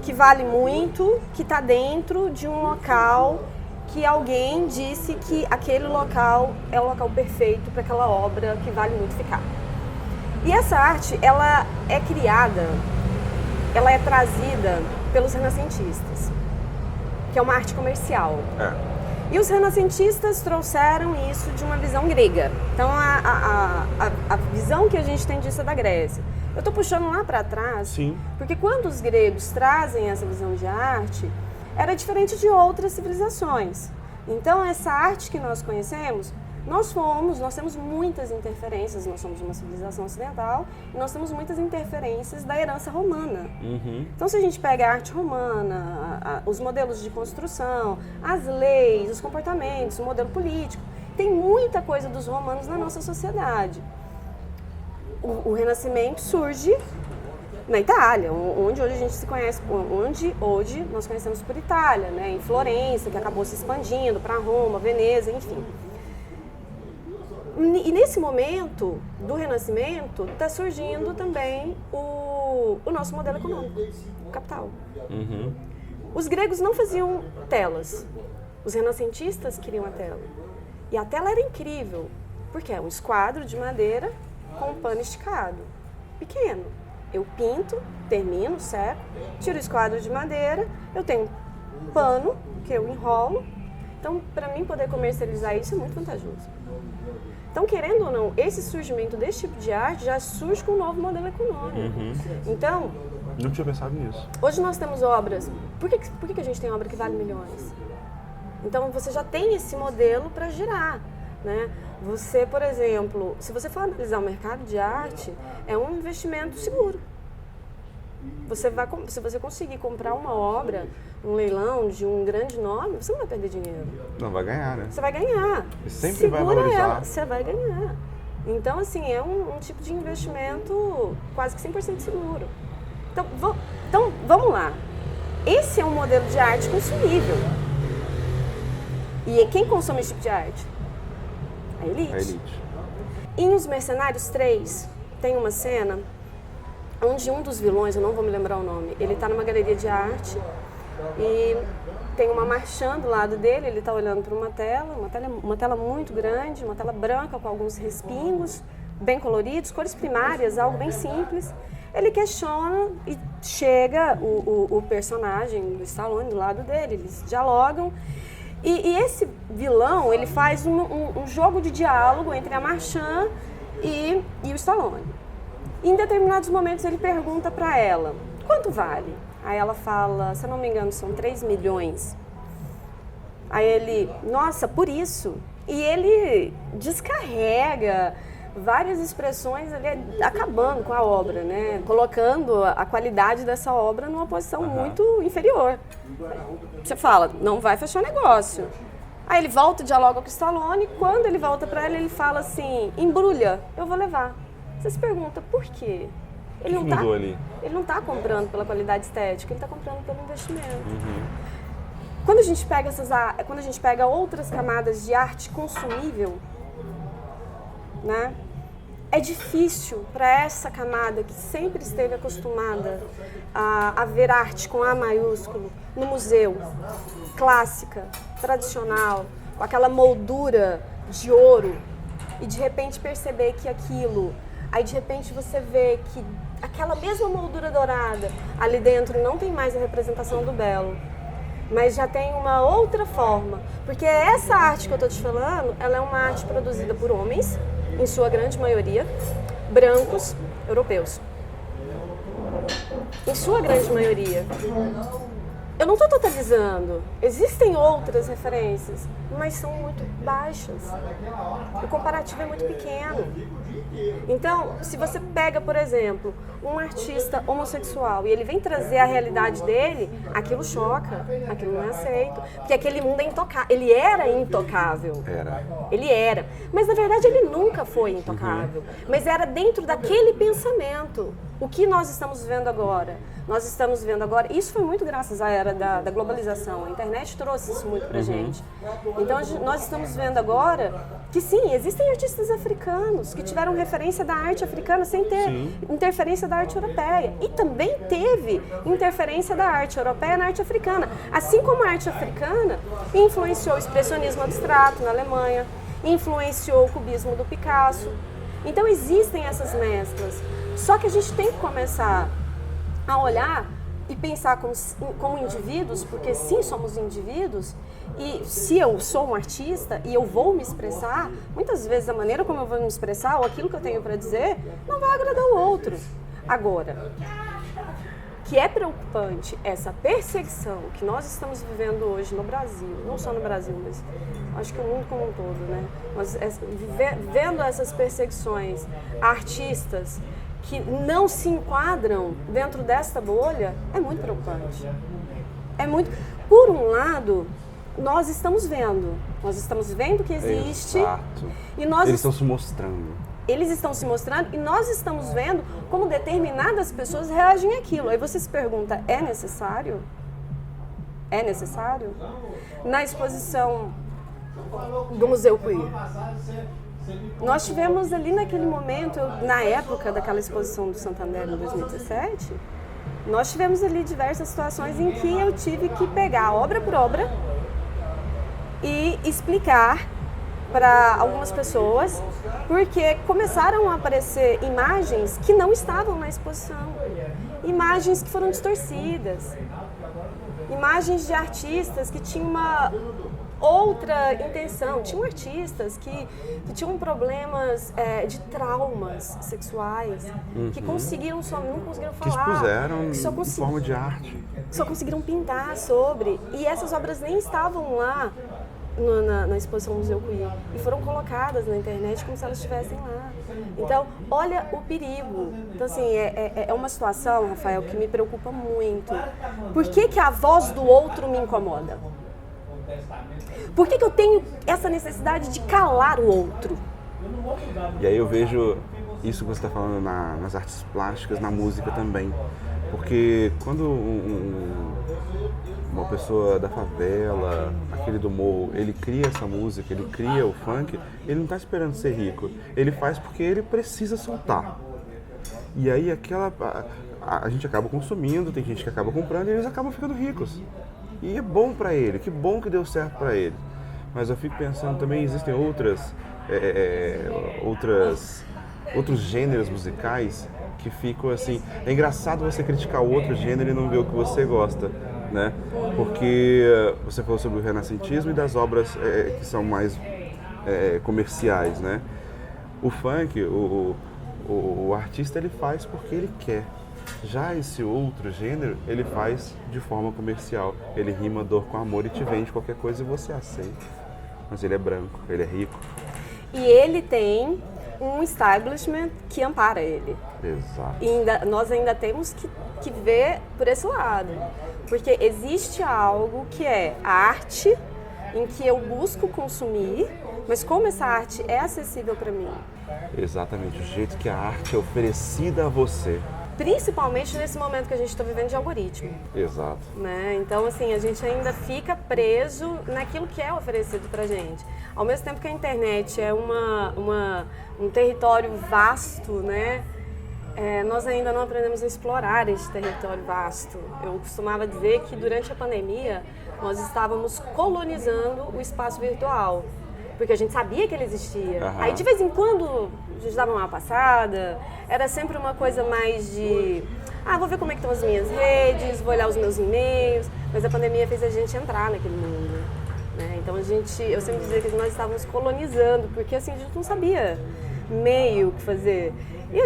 que vale muito, que está dentro de um local que alguém disse que aquele local é o local perfeito para aquela obra que vale muito ficar. E essa arte, ela é criada, ela é trazida pelos renascentistas, que é uma arte comercial. E os renascentistas trouxeram isso de uma visão grega. Então, a visão que a gente tem disso é da Grécia. Eu estou puxando lá para trás, Sim. Porque quando os gregos trazem essa visão de arte, era diferente de outras civilizações. Então, essa arte que nós conhecemos, nós temos muitas interferências, nós somos uma civilização ocidental, e nós temos muitas interferências da herança romana. Uhum. Então, se a gente pega a arte romana, os modelos de construção, as leis, os comportamentos, o modelo político, tem muita coisa dos romanos na nossa sociedade. O Renascimento surge na Itália, onde hoje a gente se conhece, onde hoje nós conhecemos por Itália, né? Em Florença, que acabou se expandindo para Roma, Veneza, enfim. E nesse momento do Renascimento está surgindo também o nosso modelo econômico, o capital. Uhum. Os gregos não faziam telas, os renascentistas queriam a tela. E a tela era incrível, porque é um esquadro de madeira com um pano esticado, pequeno. Eu pinto, termino, seco, tiro o esquadro de madeira, eu tenho um pano que eu enrolo. Então, para mim poder comercializar isso é muito vantajoso. Então, querendo ou não, esse surgimento desse tipo de arte já surge com um novo modelo econômico. Uhum. Então... Não tinha pensado nisso. Hoje nós temos obras... Por que a gente tem obra que vale milhões? Então, você já tem esse modelo para girar, né? Você, por exemplo, se você for analisar o mercado de arte, é um investimento seguro. Se você conseguir comprar uma obra, um leilão de um grande nome, você não vai perder dinheiro. Não, vai ganhar, né? Você vai ganhar. E sempre Segura vai valorizar. ela, você vai ganhar. Então, assim, é um tipo de investimento quase que 100% seguro. Então, vamos lá. Esse é um modelo de arte consumível. E quem consome esse tipo de arte? A elite. A elite. Em Os Mercenários 3, tem uma cena onde um dos vilões, eu não vou me lembrar o nome, ele está numa galeria de arte e tem uma marchand do lado dele, ele está olhando para uma tela muito grande, uma tela branca com alguns respingos, bem coloridos, cores primárias, algo bem simples. Ele questiona e chega o personagem do Stallone do lado dele, eles dialogam. E esse vilão, ele faz um jogo de diálogo entre a marchand e o Stallone. Em determinados momentos ele pergunta para ela, quanto vale? Aí ela fala, se eu não me engano, são 3 milhões. Aí ele, nossa, por isso. E ele descarrega várias expressões ali, acabando com a obra, né? Colocando a qualidade dessa obra numa posição muito inferior. Você fala, não vai fechar negócio. Aí ele volta, dialoga com o Stallone, quando ele volta para ela, ele fala assim, embrulha, eu vou levar. Você se pergunta, por quê? Ele não está comprando pela qualidade estética, ele está comprando pelo investimento. Uhum. Quando a gente pega outras camadas de arte consumível, né? É difícil para essa camada que sempre esteve acostumada a ver arte com A maiúsculo no museu, clássica, tradicional, com aquela moldura de ouro, e de repente perceber que aquilo, aí de repente você vê que aquela mesma moldura dourada ali dentro não tem mais a representação do belo, mas já tem uma outra forma, porque essa arte que eu estou te falando, ela é uma arte produzida por homens, em sua grande maioria, brancos, europeus. Em sua grande maioria. Eu não estou totalizando, existem outras referências, mas são muito baixas. O comparativo é muito pequeno. Então, se você pega, por exemplo, um artista homossexual e ele vem trazer a realidade dele, aquilo choca, aquilo não é aceito, porque aquele mundo é intocável. Ele era intocável. Ele era. Mas, na verdade, ele nunca foi intocável. Mas era dentro daquele pensamento. O que nós estamos vendo agora? Nós estamos vendo agora, isso foi muito graças à era da globalização, a internet trouxe isso muito pra gente. Então nós estamos vendo agora que sim, existem artistas africanos que tiveram referência da arte africana sem ter interferência da arte europeia. E também teve interferência da arte europeia na arte africana. Assim como a arte africana influenciou o expressionismo abstrato na Alemanha, influenciou o cubismo do Picasso. Então existem essas mesclas. Só que a gente tem que começar a olhar e pensar como indivíduos, porque sim, somos indivíduos, e se eu sou um artista e eu vou me expressar, muitas vezes a maneira como eu vou me expressar ou aquilo que eu tenho para dizer não vai agradar o outro. Agora, que é preocupante essa perseguição que nós estamos vivendo hoje no Brasil, não só no Brasil, mas acho que o mundo como um todo, né? Nós vendo essas perseguições a artistas que não se enquadram dentro desta bolha, é muito preocupante. É muito. Por um lado, nós estamos vendo que existe. Exato. E nós eles estão se mostrando. Eles estão se mostrando e nós estamos vendo como determinadas pessoas reagem àquilo. Aí você se pergunta, é necessário? É necessário? Na exposição do Museu Queer, nós tivemos ali naquele momento, na época daquela exposição do Santander em 2017, nós tivemos ali diversas situações em que eu tive que pegar obra por obra e explicar para algumas pessoas, porque começaram a aparecer imagens que não estavam na exposição, imagens que foram distorcidas, imagens de artistas que tinham uma outra intenção. Tinham artistas que tinham problemas de traumas sexuais, que conseguiram não conseguiram falar. Que expuseram que em forma de arte. Só conseguiram pintar sobre. E essas obras nem estavam lá na exposição do Museu Queer. E foram colocadas na internet como se elas estivessem lá. Então, olha o perigo. Então, assim, é uma situação, Rafael, que me preocupa muito. Por que a voz do outro me incomoda? Por que eu tenho essa necessidade de calar o outro? E aí eu vejo isso que você está falando nas artes plásticas, na música também. Porque quando uma pessoa da favela, aquele do morro, ele cria essa música, ele cria o funk, ele não está esperando ser rico. Ele faz porque ele precisa soltar. E aí a gente acaba consumindo, tem gente que acaba comprando e eles acabam ficando ricos. E é bom pra ele, que bom que deu certo pra ele. Mas eu fico pensando também, existem outros gêneros musicais que ficam assim... É engraçado você criticar o outro gênero e não ver o que você gosta, né? Porque você falou sobre o renascentismo e das obras que são mais comerciais, né? O funk, o artista, ele faz porque ele quer. Já esse outro gênero, ele faz de forma comercial. Ele rima dor com amor e te vende qualquer coisa e você aceita. Mas ele é branco, ele é rico. E ele tem um establishment que ampara ele. Exato. E nós ainda temos que ver por esse lado. Porque existe algo que é a arte, em que eu busco consumir, mas como essa arte é acessível para mim. Exatamente, o jeito que a arte é oferecida a você. Principalmente nesse momento que a gente está vivendo de algoritmo. Exato. Né? Então, assim, a gente ainda fica preso naquilo que é oferecido pra gente. Ao mesmo tempo que a internet é um território vasto, né? Nós ainda não aprendemos a explorar esse território vasto. Eu costumava dizer que durante a pandemia nós estávamos colonizando o espaço virtual. Porque a gente sabia que ele existia. Uhum. Aí, de vez em quando, a gente dava uma passada. Era sempre uma coisa mais de... vou ver como é que estão as minhas redes, vou olhar os meus e-mails. Mas a pandemia fez a gente entrar naquele mundo. Né? Então, eu sempre dizia que nós estávamos colonizando, porque assim, a gente não sabia meio o que fazer. E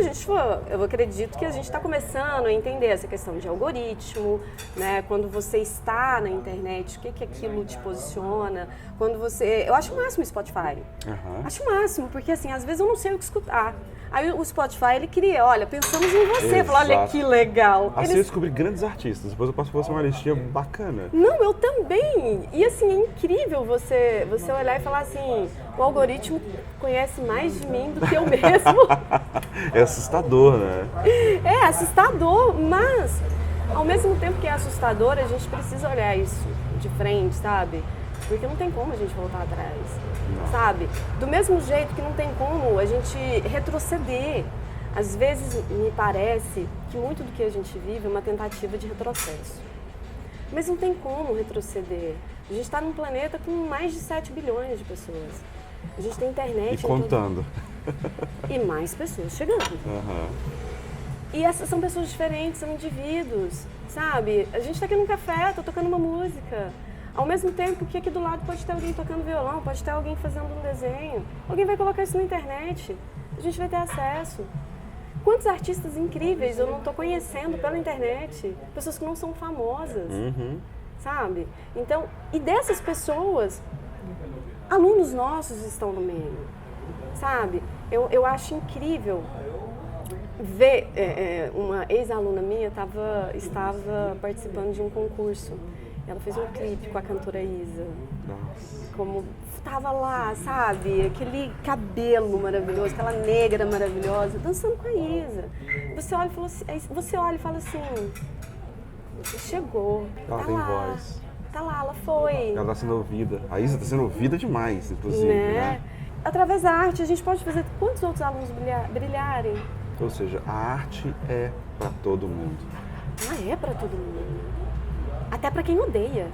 eu acredito que a gente está começando a entender essa questão de algoritmo, né? Quando você está na internet, o que aquilo te posiciona. Eu acho o máximo o Spotify. Acho o máximo, porque assim, às vezes eu não sei o que escutar. Aí o Spotify, ele cria, olha, pensamos em você. Fala, olha que legal. Assim eu descobri grandes artistas, depois eu posso fazer uma listinha bacana. Não, eu também. E assim, é incrível você olhar e falar assim, o algoritmo conhece mais de mim do que eu mesmo. É assustador, né? É assustador, mas ao mesmo tempo que é assustador, a gente precisa olhar isso de frente, sabe? Porque não tem como a gente voltar atrás, sabe? Do mesmo jeito que não tem como a gente retroceder. Às vezes me parece que muito do que a gente vive é uma tentativa de retrocesso. Mas não tem como retroceder. A gente está num planeta com mais de 7 bilhões de pessoas. A gente tem internet... E contando. E mais pessoas chegando. E essas são pessoas diferentes, são indivíduos, sabe? A gente está aqui num café, tô tocando uma música. Ao mesmo tempo que aqui do lado pode ter alguém tocando violão, pode ter alguém fazendo um desenho. Alguém vai colocar isso na internet. A gente vai ter acesso. Quantos artistas incríveis eu não estou conhecendo pela internet? Pessoas que não são famosas, sabe? Então, e dessas pessoas, alunos nossos estão no meio, sabe? Eu acho incrível ver, uma ex-aluna minha estava participando de um concurso. Ela fez um clipe com a cantora Isa. Nossa. Como tava lá, sabe? Aquele cabelo maravilhoso, aquela negra maravilhosa, dançando com a Isa. Você olha e fala assim, você chegou, ela tem voz. Tá lá, ela foi. Ela tá sendo ouvida. A Isa tá sendo ouvida demais, inclusive, né? Através da arte, a gente pode fazer quantos outros alunos brilharem? Ou seja, a arte é para todo mundo. É para todo mundo. Até pra quem odeia.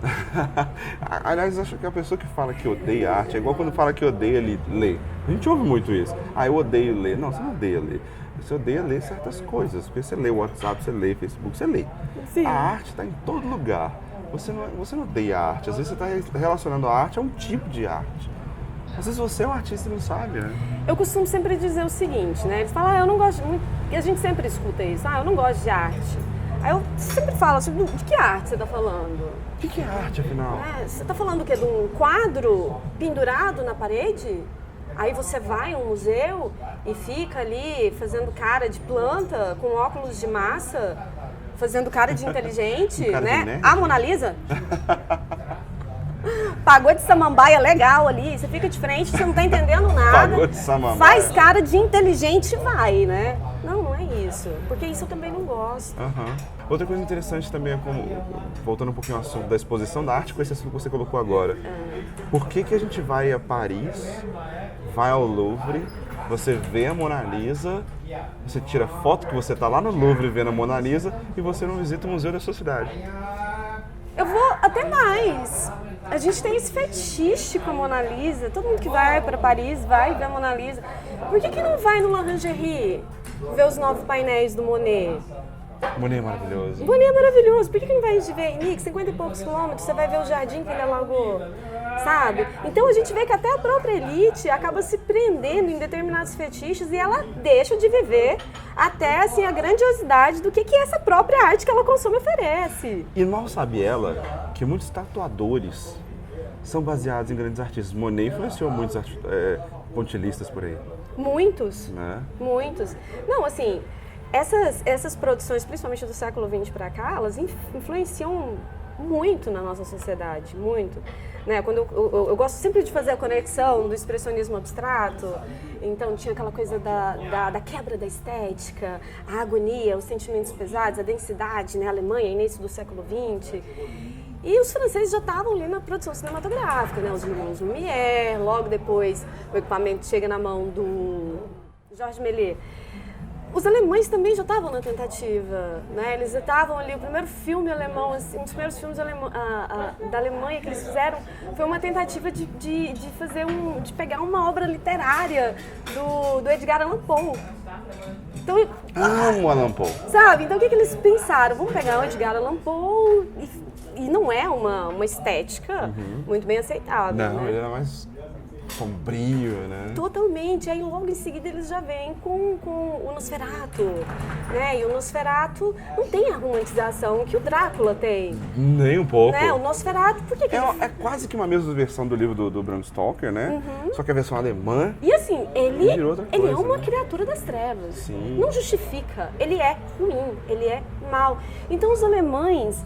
Aliás, acho que a pessoa que fala que odeia arte é igual quando fala que odeia ler. A gente ouve muito isso. Eu odeio ler. Não, você não odeia ler. Você odeia ler certas coisas. Porque você lê o WhatsApp, você lê o Facebook, você lê. Sim. A arte está em todo lugar. Você não odeia a arte. Às vezes você está relacionando a arte a um tipo de arte. Às vezes você é um artista e não sabe, né? Eu costumo sempre dizer o seguinte, né? Eles falam, eu não gosto... E a gente sempre escuta isso. Eu não gosto de arte. Aí eu sempre falo sobre de que arte você está falando? O que é arte, afinal? Você está falando o quê? De um quadro pendurado na parede? Aí você vai a um museu e fica ali fazendo cara de planta, com óculos de massa, fazendo cara de inteligente, cara né? De nerd. A Mona Lisa? Pagode samambaia legal ali, você fica de frente, você não tá entendendo nada. Pagode samambaia. Faz cara de inteligente e vai, né? Não é isso. Porque isso eu também não gosto. Outra coisa interessante também é como, voltando um pouquinho ao assunto da exposição da arte, com esse assunto que você colocou agora. Por que a gente vai a Paris, vai ao Louvre, você vê a Mona Lisa, você tira foto que você tá lá no Louvre vendo a Mona Lisa e você não visita o museu da sua cidade? Eu vou até mais. A gente tem esse fetiche com a Mona Lisa. Todo mundo que vai para Paris vai ver a Mona Lisa. Por que não vai no Orangerie ver os 9 painéis do Monet? Monet é maravilhoso. Monet é maravilhoso. Por que não vai em Giverny, 50 e poucos quilômetros, você vai ver o jardim que ele alagou? Sabe? Então a gente vê que até a própria elite acaba se prendendo em determinados fetiches e ela deixa de viver até assim, a grandiosidade do que essa própria arte que ela consome oferece. E mal sabe ela que muitos tatuadores são baseados em grandes artistas. Monet influenciou muitos pontilhistas por aí. Muitos. Né? Muitos. Não, assim, essas produções, principalmente do século XX para cá, elas influenciam muito na nossa sociedade, muito. Né? Quando eu gosto sempre de fazer a conexão do expressionismo abstrato, então tinha aquela coisa da quebra da estética, a agonia, os sentimentos pesados, a densidade, né? A Alemanha, início do século XX. E os franceses já estavam ali na produção cinematográfica, né? Os irmãos Lumière, logo depois o equipamento chega na mão do Georges Méliès. Os alemães também já estavam na tentativa, né? Eles estavam ali, o primeiro filme alemão, assim, um dos primeiros filmes da Alemanha que eles fizeram foi uma tentativa de pegar uma obra literária do Edgar Allan Poe. Então, amo Allan Poe. Sabe? Então o que eles pensaram? Vamos pegar o Edgar Allan Poe e não é uma estética muito bem aceitável. Não, né? ele era mais sombrio, né? Totalmente. Aí logo em seguida eles já vêm com o Nosferatu, né? E o Nosferatu não tem a romantização que o Drácula tem. Nem um pouco. Né? O Nosferatu, por que que É quase que uma mesma versão do livro do Bram Stoker, né? Só que a versão alemã. E assim, ele Virou outra é coisa, uma né? criatura das trevas. Sim. Não justifica. Ele é ruim, ele é mau. Então os alemães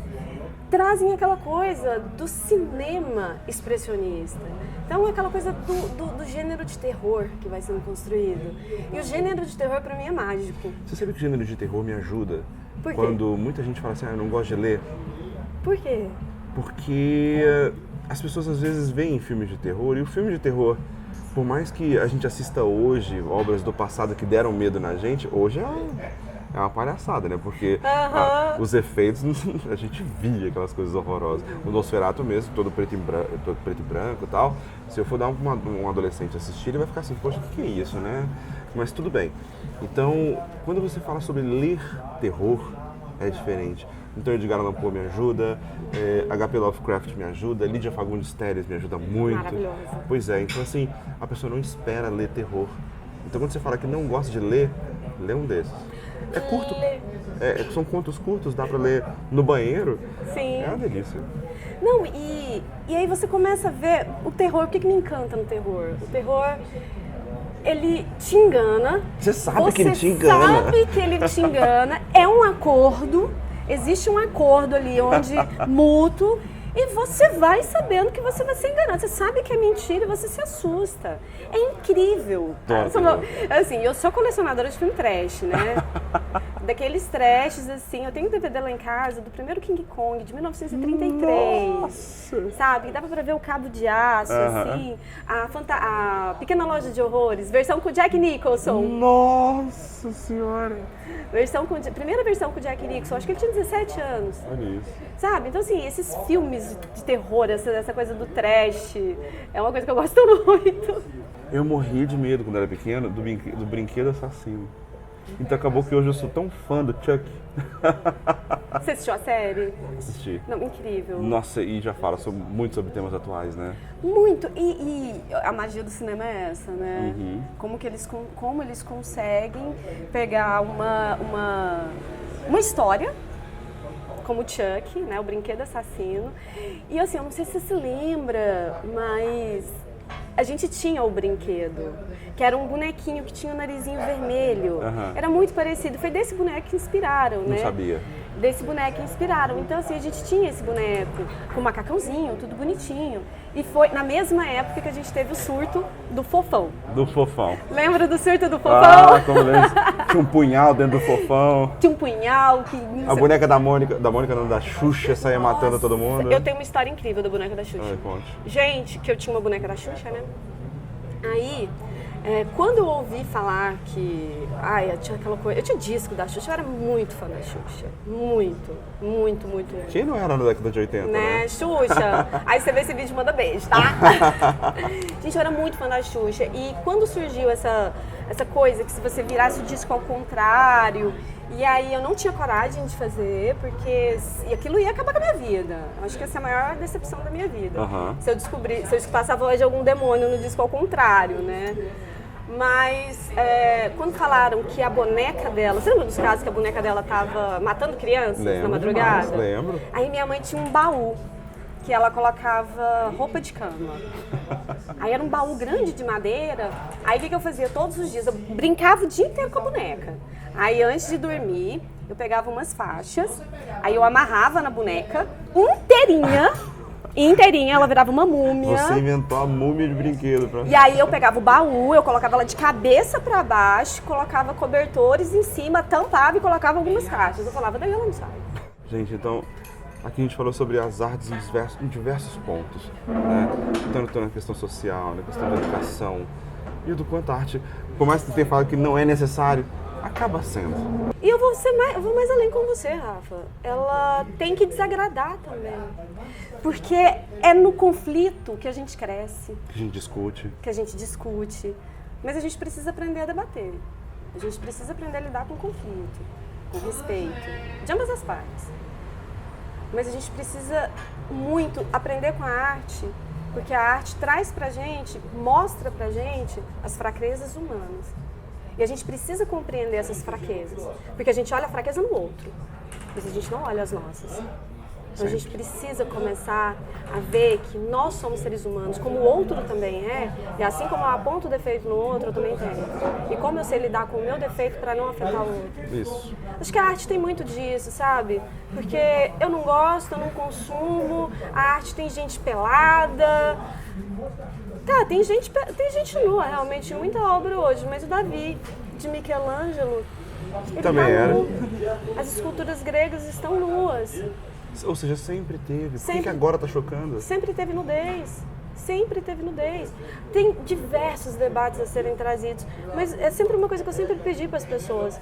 trazem aquela coisa do cinema expressionista. Então é aquela coisa do gênero de terror que vai sendo construído. E o gênero de terror pra mim é mágico. Você sabe que o gênero de terror me ajuda? Por quê? Quando muita gente fala assim, eu não gosto de ler. Por quê? Porque as pessoas às vezes veem filmes de terror e o filme de terror, por mais que a gente assista hoje obras do passado que deram medo na gente, hoje é uma palhaçada, né? Porque os efeitos, a gente via aquelas coisas horrorosas. O Nosferatu mesmo, todo preto e branco e tal. Se eu for dar um adolescente assistir, ele vai ficar assim, poxa, o que é isso, né? Mas tudo bem. Então, quando você fala sobre ler terror, é diferente. Então, Edgar Allan Poe me ajuda, H.P. Lovecraft me ajuda, Lídia Fagundes Telles me ajuda muito. Maravilhosa. Pois é, então assim, a pessoa não espera ler terror. Então, quando você fala que não gosta de ler, lê um desses. É curto, são contos curtos, dá pra ler no banheiro. Sim. É uma delícia. Não, e aí você começa a ver o terror. O que me encanta no terror? O terror, ele te engana. Você sabe que ele te engana. Você sabe que ele te engana. É um acordo, existe um acordo ali onde mútuo. E você vai sabendo que você vai ser enganado. Você sabe que é mentira e você se assusta. É incrível. Assim, eu sou colecionadora de filme trash, né? Daqueles trashes, assim, eu tenho um DVD lá em casa do primeiro King Kong, de 1933. Nossa. Sabe? Dava pra ver o Cabo de Aço, assim. A Pequena Loja de Horrores, versão com Jack Nicholson. Nossa Senhora! Primeira versão com o Jack Nicholson, acho que ele tinha 17 anos. Olha isso. Sabe? Então, assim, esses filmes de terror, essa coisa do trash, é uma coisa que eu gosto muito. Eu morria de medo quando era pequeno do brinquedo assassino. Então acabou que hoje eu sou tão fã do Chuck. Você assistiu a série? Assisti. Não, incrível. Nossa, e já fala muito sobre temas atuais, né? Muito. E a magia do cinema é essa, né? Uhum. Como eles conseguem pegar uma história, como o Chuck, né? O brinquedo assassino. E assim, eu não sei se você se lembra, mas a gente tinha o brinquedo, que era um bonequinho que tinha o narizinho vermelho. Era muito parecido. Foi desse boneco que inspiraram, né? Não sabia. Desse boneco que inspiraram. Então, assim, a gente tinha esse boneco com macacãozinho, tudo bonitinho. E foi na mesma época que a gente teve o surto do Fofão. Do Fofão. Lembra do surto do Fofão? Ah, como lembro. Tinha um punhal dentro do Fofão. Tinha um punhal que... A boneca da Mônica não, da Xuxa, saía matando todo mundo. Eu tenho uma história incrível da boneca da Xuxa. Ai, conte. Gente, que eu tinha uma boneca da Xuxa, né? Aí, quando eu ouvi falar que... eu tinha aquela coisa... Eu tinha disco da Xuxa, eu era muito fã da Xuxa. Muito, muito, muito, muito. Quem não era na década de 80, né? Xuxa. Aí você vê esse vídeo e manda beijo, tá? Gente, eu era muito fã da Xuxa. E quando surgiu essa coisa que se você virasse o disco ao contrário... E aí eu não tinha coragem de fazer, porque aquilo ia acabar com a minha vida. Acho que essa é a maior decepção da minha vida. Se eu escutasse a voz de algum demônio no disco ao contrário, né? Mas quando falaram que a boneca dela... Você lembra dos casos que a boneca dela tava matando crianças na madrugada? Demais, lembro. Aí minha mãe tinha um baú que ela colocava roupa de cama. Aí era um baú grande de madeira. Aí o que eu fazia todos os dias? Eu brincava o dia inteiro com a boneca. Aí antes de dormir, eu pegava umas faixas, aí eu amarrava na boneca inteirinha, ela virava uma múmia. Você inventou a múmia de brinquedo. E aí eu pegava o baú, eu colocava ela de cabeça pra baixo, colocava cobertores em cima, tampava e colocava algumas caixas. Eu falava, daí ela não sai. Gente, então, aqui a gente falou sobre as artes em diversos pontos, né? Tanto na questão social, na questão da educação, e do quanto a arte, por mais que você tenha falado que não é necessário, acaba sendo. E eu vou mais além com você, Rafa. Ela tem que desagradar também. Porque é no conflito que a gente cresce. Que a gente discute. Mas a gente precisa aprender a debater. A gente precisa aprender a lidar com conflito, com respeito, de ambas as partes. Mas a gente precisa muito aprender com a arte Porque a arte traz pra gente, mostra pra gente as fraquezas humanas. E a gente precisa compreender essas fraquezas. Porque a gente olha a fraqueza no outro, mas a gente não olha as nossas. Então a gente precisa começar a ver que nós somos seres humanos, como o outro também é, e assim como eu aponto defeito no outro, eu também tenho. E como eu sei lidar com o meu defeito para não afetar o outro. Isso. Acho que a arte tem muito disso, sabe? Porque eu não gosto, eu não consumo, a arte tem gente pelada. Tá, tem gente nua, realmente, muita obra hoje, mas o Davi, de Michelangelo, ele Também tá era. nu. As esculturas gregas estão nuas. Ou seja, sempre teve. Por que Sempre. agora tá chocando? Sempre teve nudez. Sempre teve nudez. Tem diversos debates a serem trazidos, mas é sempre uma coisa que eu sempre pedi para as pessoas.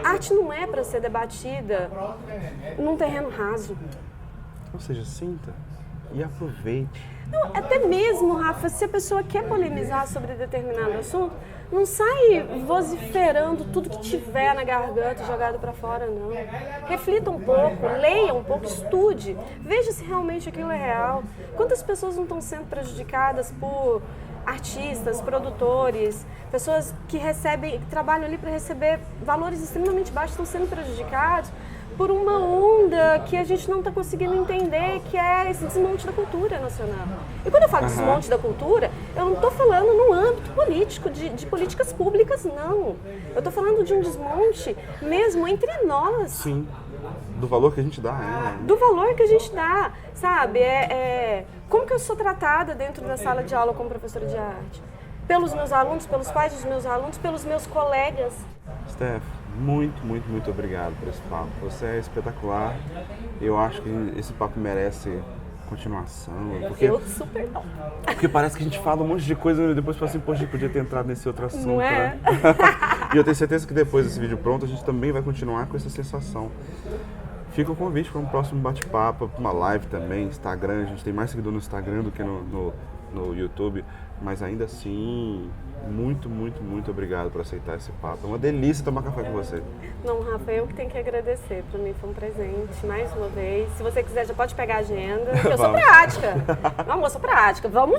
Arte não é para ser debatida num terreno raso. Ou seja, sinta e aproveite. Não, até mesmo, Rafa, se a pessoa quer polemizar sobre determinado assunto, não sai vociferando tudo que tiver na garganta jogado para fora, não. Reflita um pouco, leia um pouco, estude, veja se realmente aquilo é real. Quantas pessoas não estão sendo prejudicadas por artistas, produtores, pessoas que trabalham ali para receber valores extremamente baixos, estão sendo prejudicados por uma onda que a gente não está conseguindo entender, que é esse desmonte da cultura nacional. E quando eu falo desmonte da cultura, eu não estou falando no âmbito político, de políticas públicas, não. Eu estou falando de um desmonte mesmo entre nós. Sim. Do valor que a gente dá, Do valor que a gente dá, sabe? Como que eu sou tratada dentro da sala de aula como professora de arte? Pelos meus alunos, pelos pais dos meus alunos, pelos meus colegas. Steph, muito obrigado por esse papo. Você é espetacular. Eu acho que esse papo merece continuação. Eu super não. Porque parece que a gente fala um monte de coisa e depois fala assim, poxa, a gente podia ter entrado nesse outro assunto. Não é? Né? E eu tenho certeza que depois desse vídeo pronto, a gente também vai continuar com essa sensação. Fica o convite para um próximo bate-papo, para uma live também, Instagram. A gente tem mais seguidor no Instagram do que no YouTube. Mas ainda assim, muito obrigado por aceitar esse papo. É uma delícia tomar café com você. Não, Rafa, eu que tenho que agradecer. Para mim foi um presente, mais uma vez. Se você quiser, já pode pegar a agenda. Eu sou prática. Não, eu sou prática. Vamos.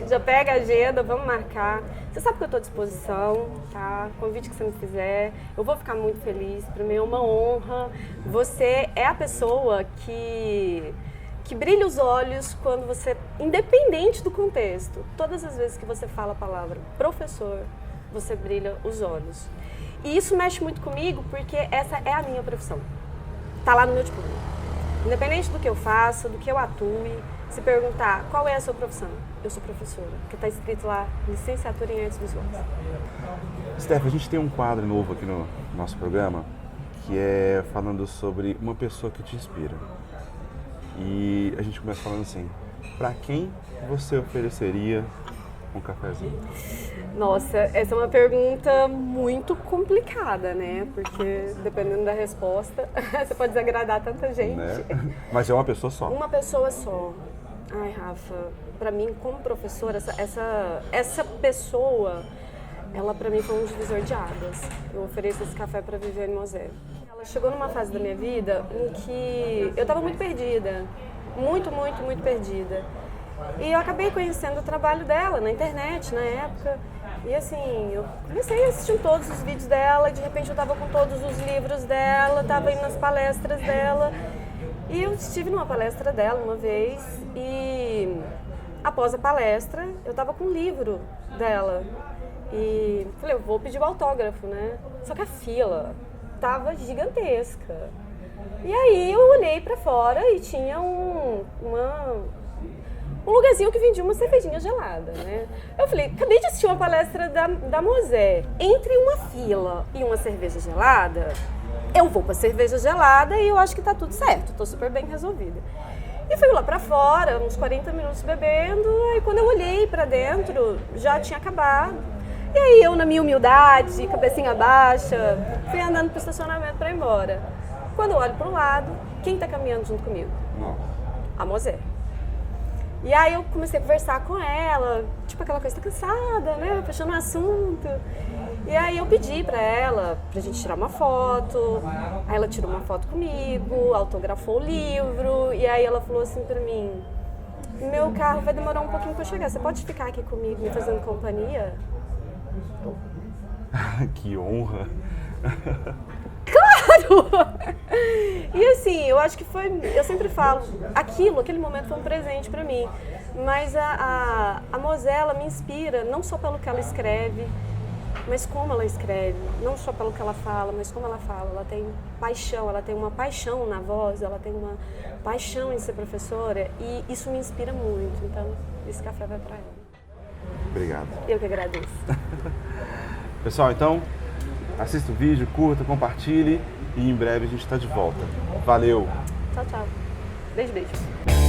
Já pega a agenda, vamos marcar. Você sabe que eu estou à disposição, tá? Convite que você me fizer. Eu vou ficar muito feliz. Para mim é uma honra. Você é a pessoa que brilha os olhos quando você, independente do contexto, todas as vezes que você fala a palavra professor, você brilha os olhos. E isso mexe muito comigo porque essa é a minha profissão. Tá lá no meu diploma. Independente do que eu faça, do que eu atue, se perguntar qual é a sua profissão, eu sou professora, porque está escrito lá licenciatura em artes visuais. Steph, a gente tem um quadro novo aqui no nosso programa que é falando sobre uma pessoa que te inspira. E a gente começa falando assim, para quem você ofereceria um cafezinho? Nossa, essa é uma pergunta muito complicada, né? Porque dependendo da resposta, você pode desagradar tanta gente. Né? Mas é uma pessoa só. Uma pessoa só. Ai, Rafa, pra mim como professora, essa pessoa, ela pra mim foi um divisor de águas. Eu ofereço esse café pra Viviane Mosé. Chegou numa fase da minha vida em que eu estava muito perdida, muito perdida. E eu acabei conhecendo o trabalho dela na internet, na época. E assim, eu comecei assistindo todos os vídeos dela, e de repente eu estava com todos os livros dela, estava indo nas palestras dela. E eu estive numa palestra dela uma vez e após a palestra eu estava com um livro dela. E falei, eu vou pedir o autógrafo, né? Só que a fila tava gigantesca. E aí eu olhei pra fora e tinha um lugarzinho que vendia uma cervejinha gelada, né? Eu falei, acabei de assistir uma palestra da Mosé. Entre uma fila e uma cerveja gelada, eu vou pra cerveja gelada e eu acho que tá tudo certo, tô super bem resolvida. E fui lá pra fora, uns 40 minutos bebendo, e quando eu olhei pra dentro, já tinha acabado. E aí eu, na minha humildade, cabecinha baixa, fui andando pro estacionamento pra ir embora. Quando eu olho pro lado, quem tá caminhando junto comigo? A Mosé. E aí eu comecei a conversar com ela, tipo aquela coisa, tá cansada, né? Fechando o assunto. E aí eu pedi pra ela, pra gente tirar uma foto. Aí ela tirou uma foto comigo, autografou o livro. E aí ela falou assim pra mim, meu carro vai demorar um pouquinho para chegar. Você pode ficar aqui comigo me fazendo companhia? Que honra! Claro! E assim, eu acho que foi, eu sempre falo, aquele momento foi um presente para mim. Mas a Mosela me inspira não só pelo que ela escreve, mas como ela escreve. Não só pelo que ela fala, mas como ela fala. Ela tem paixão, ela tem uma paixão na voz, ela tem uma paixão em ser professora e isso me inspira muito. Então, esse café vai para ela. Obrigado. Eu que agradeço. Pessoal, então, assista o vídeo, curta, compartilhe e em breve a gente está de volta. Valeu! Tchau, tchau. Beijo, beijo.